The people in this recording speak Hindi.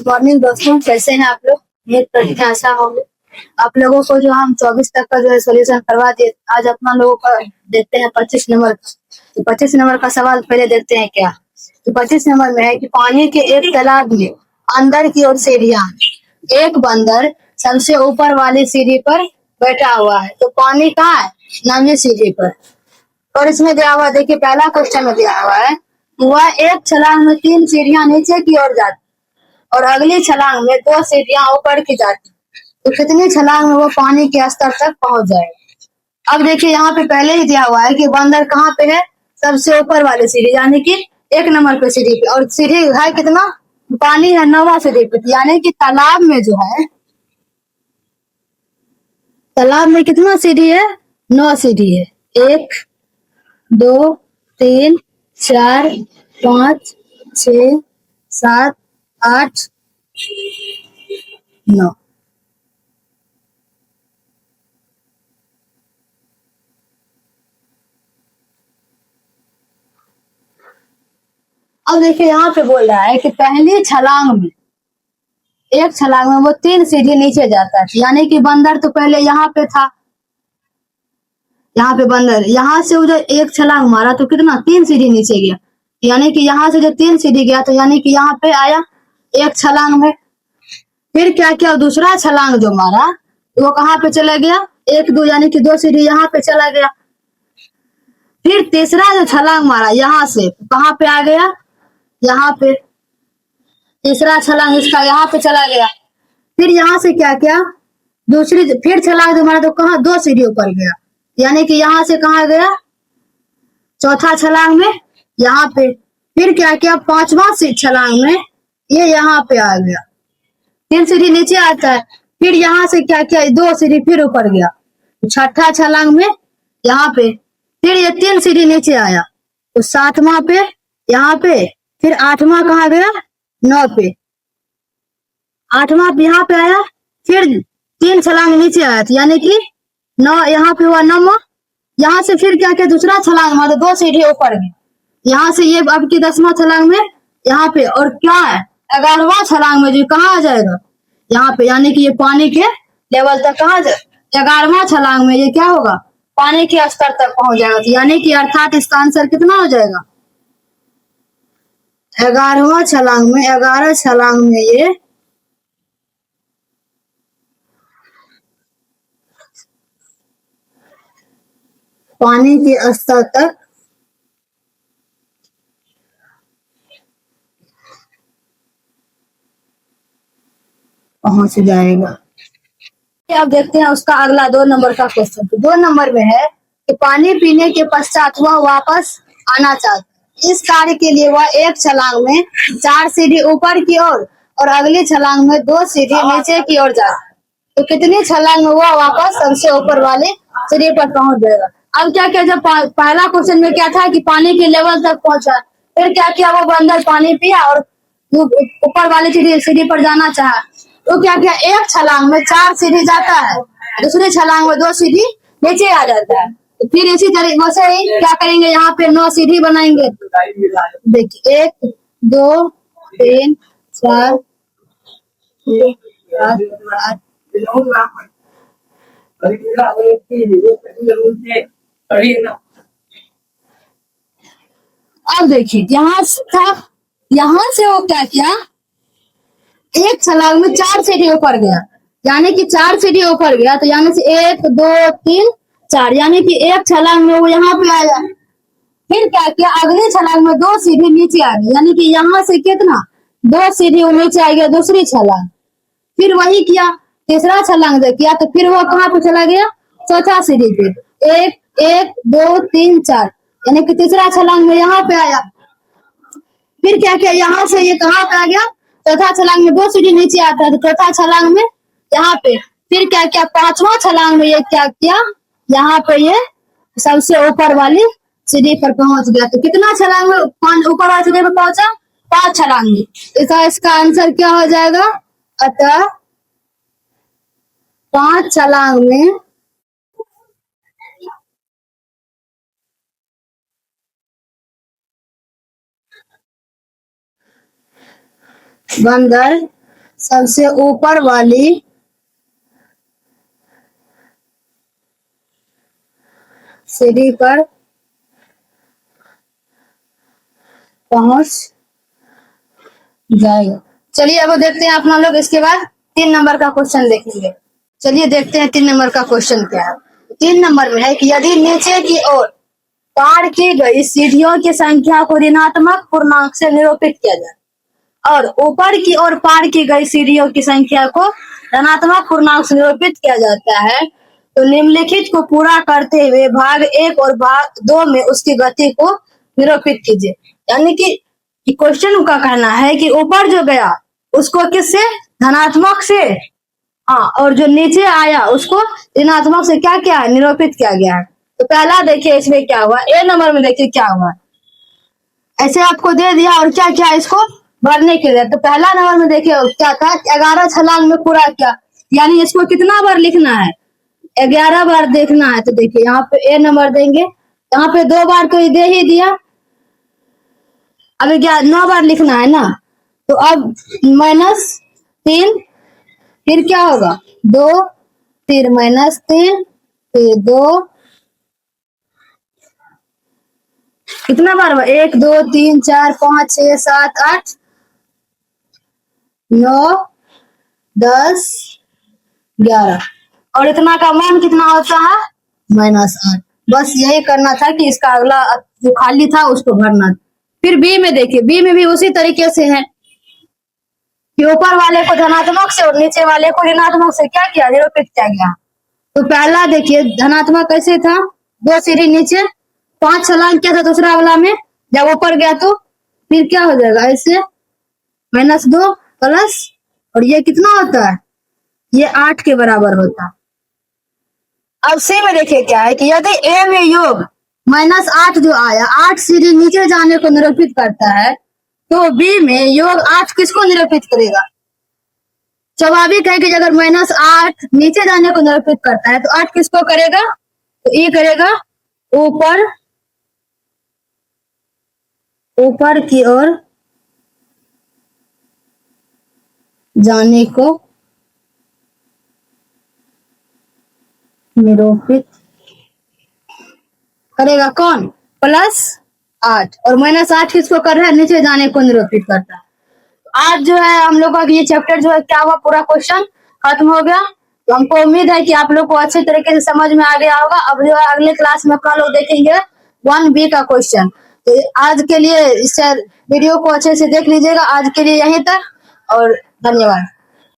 मॉर्निंग दोस्तों, कैसे हैं आप लोग। उम्मीद करते हैं आशा होगी आप लोगों को जो हम 24 तक का जो है सोल्यूशन करवा दिए। आज अपना लोगों का देखते हैं 25 नंबर। तो 25 नंबर का सवाल पहले देखते हैं क्या। तो 25 नंबर में है कि पानी के एक तालाब में अंदर की ओर सीढ़ियां, एक बंदर सबसे ऊपर वाली सीढ़ी पर बैठा हुआ है। तो पानी कहाँ है? नवीं सीढ़ी पर। और इसमें दिया हुआ देखिए, पहला क्वेश्चन में दिया हुआ है वह एक छलांग में 3 सीढ़ियां नीचे की ओर जाती और अगली छलांग में 2 सीढ़ियां ऊपर की जाती। तो कितनी छलांग में वो पानी के स्तर तक पहुंच जाएगा। अब देखिए यहाँ पे पहले ही दिया हुआ है कि बंदर कहाँ पे है? सबसे ऊपर वाली सीढ़ी, यानी कि 1 नंबर पे सीढ़ी पे। और सीढ़ी है कितना? पानी है 9वां सीढ़ी पे, यानी कि तालाब में जो है, तालाब में कितना सीढ़ी है? 9 सीढ़ी है। 1 2 3 4 5 6 7 8 9। अब देखिए यहाँ पे बोल रहा है कि पहली छलांग में, एक छलांग में वो 3 सीढ़ी नीचे जाता है, यानी कि बंदर तो पहले यहाँ पे था। यहाँ पे बंदर यहाँ से वो जो एक छलांग मारा तो कितना? 3 सीढ़ी नीचे गया, यानी कि यहाँ से जो 3 सीढ़ी गया तो यानी कि यहाँ पे आया एक छलांग में। फिर क्या किया? दूसरा छलांग जो मारा वो कहाँ पे चला गया? 1 2, यानी कि 2 सीढ़ी यहाँ पे चला गया। फिर तीसरा जो छलांग मारा यहाँ से कहाँ पे आ गया? यहाँ पे तीसरा छलांग इसका यहाँ पे चला गया। फिर यहाँ से क्या किया? दूसरी फिर छलांग जो मारा तो कहाँ? 2 सीढ़ी ऊपर गया, यानी कि यहाँ से कहाँ गया? चौथा छलांग में यहाँ पे। फिर क्या किया? 5वां छलांग में ये यहाँ पे आ गया, 3 सीढ़ी नीचे आता है। फिर यहाँ से क्या किया? 2 सीढ़ी फिर ऊपर गया। छठा छलांग में यहाँ पे फिर ये 3 सीढ़ी नीचे आया, तो 7वां पे यहाँ पे। फिर 8वां कहाँ गया? 9 पे। 8वां यहाँ पे आया, फिर 3 छलांग नीचे आया था, यानी कि 9 यहाँ पे हुआ 9वां। यहाँ से फिर क्या किया? दूसरा छलांग मारा, 2 सीढ़ी ऊपर गया। यहाँ से ये अब की 10वां छलांग में यहाँ पे, और क्या है? 11वां छलांग में जो कहाँ आ जाएगा? यहाँ पे, यानी कि ये पानी के लेवल तक कहाँ जाए? 11वां छलांग में ये क्या होगा? पानी के स्तर तक पहुंच जाएगा। तो यानी कि अर्थात इसका आंसर कितना हो जाएगा? 11वां छलांग में, 11 छलांग में ये पानी के स्तर तक पहुंच जाएगा। अब देखते हैं उसका अगला 2 नंबर का क्वेश्चन। तो 2 नंबर में है कि पानी पीने के पश्चात वह वापस आना चाहता है। इस कार्य के लिए वह एक छलांग में 4 सीढ़ी ऊपर की ओर और अगली छलांग में 2 सीढ़ी नीचे की ओर जाता है। तो कितनी छलांग में वह वापस सबसे ऊपर वाले सीढ़ी पर पहुंच जाएगा। अब क्या किया? जब पहला क्वेश्चन में क्या था कि पानी के लेवल तक पहुंचा, फिर क्या किया? वो बंदर पानी पिया और ऊपर वाली सीढ़ी पर जाना चाहा। तो क्या किया? एक छलांग में 4 सीढ़ी जाता है, दूसरी छलांग में 2 सीढ़ी नीचे आ जाता है। तो फिर इसी तरीके से ही क्या करेंगे? यहाँ पे 9 सीढ़ी बनाएंगे। देखिए 1 2 3 4 6 7 8। अब देखिए यहाँ से था, यहाँ से वो क्या किया? एक छलांग में 4 सीढ़ी ऊपर गया, यानी कि 4 सीढ़ी ऊपर गया, तो यानी से 1 2 3 4, यानी कि एक छलांग में वो यहाँ पे आया। फिर क्या किया? अगली छलांग में 2 सीढ़ी नीचे आ गई, यानी कि यहाँ से कितना? 2 सीढ़ी वो नीचे आ गया दूसरी छलांग। फिर वही किया, तीसरा छलांग जब किया तो फिर वो कहाँ पे चला गया? चौथा सीढ़ी पे। 1 1 2 3 4, यानी कि तीसरा छलांग में यहाँ पे आया। फिर क्या किया? यहाँ से ये कहाँ पे आ गया? चौथा छलांग में 2 सीढ़ी नीचे आता है, तो चौथा छलांग में यहाँ पे। फिर क्या किया? 5वां छलांग में ये क्या किया? यहाँ पे ये सबसे ऊपर वाली सीढ़ी पर पहुंच गया। तो कितना छलांग में ऊपर वाली सीढ़ी पर पहुंचा? 5 छलांग में। इसका आंसर क्या हो जाएगा? अतः 5 छलांग में बंदर सबसे ऊपर वाली सीढ़ी पर पहुंच जाएगा। चलिए अब देखते हैं अपना लोग इसके बाद 3 नंबर का क्वेश्चन देखेंगे। चलिए देखते हैं 3 नंबर का क्वेश्चन क्या है। 3 नंबर में है कि यदि नीचे की ओर पार की गई सीढ़ियों की संख्या को ऋणात्मक पूर्णांक से निरूपित किया जाए और ऊपर की ओर पार की गई सीढ़ियों की संख्या को धनात्मक पूर्णांक से निरूपित किया जाता है, तो निम्नलिखित को पूरा करते हुए भाग 1 और भाग 2 में उसकी गति को निरूपित कीजिए। यानी कि क्वेश्चन का कहना है कि ऊपर जो गया उसको किससे, धनात्मक से, हाँ, और जो नीचे आया उसको ऋणात्मक से क्या किया है, निरूपित किया गया है। तो पहला देखिए इसमें क्या हुआ, ए नंबर में देखिए क्या हुआ। ऐसे आपको दे दिया और क्या क्या इसको भरने के लिए। तो पहला नंबर में देखिए क्या था, 11 छलांग में पूरा किया, यानी इसको कितना बार लिखना है, 11 बार देखना है। तो देखिए यहाँ पे ए नंबर देंगे, यहाँ पे 2 बार तो दे ही दिया, अब 9 बार लिखना है ना। तो अब -3, फिर क्या होगा 2, फिर -3, फिर 2, कितना बार हुआ, 1 2 3 4 5 6 7 8 9 10 11, और इतना का मान कितना होता है, -8। बस यही करना था कि इसका अगला जो खाली था उसको भरना। फिर बी में देखिए, बी में भी उसी तरीके से है कि ऊपर वाले को धनात्मक से और नीचे वाले को ऋणात्मक से क्या किया, निरूपित किया गया। तो पहला देखिए धनात्मक कैसे था, 2 सीढ़ी नीचे, 5 छलांग क्या था दूसरा वाला में, जब ऊपर गया तो फिर क्या हो जाएगा, ऐसे -2 प्लस, और ये कितना होता है, ये 8 के बराबर होता है। अब सी में देखिए क्या है कि यदि ए में योग -8 जो आया, 8 सीढ़ी नीचे जाने को निरूपित करता है, तो बी में योग 8 किसको निरूपित करेगा, स्वाभाविक है कि अगर -8 नीचे जाने को निरूपित करता है तो 8 किसको करेगा, तो ई करेगा ऊपर की ओर जाने को निरूपित करेगा, कौन, +8, और -8 किसको कर रहा है, नीचे जाने को निरूपित करता है। आज जो है हम लोग का ये चैप्टर जो है क्या हुआ, पूरा क्वेश्चन खत्म हो गया। तो हमको उम्मीद है कि आप लोग को अच्छे तरीके से समझ में आ गया होगा। अब जो है अगले क्लास में अपना लोग देखेंगे 1B का क्वेश्चन। तो आज के लिए इस वीडियो को अच्छे से देख लीजिएगा। आज के लिए यहीं तक और धन्यवाद।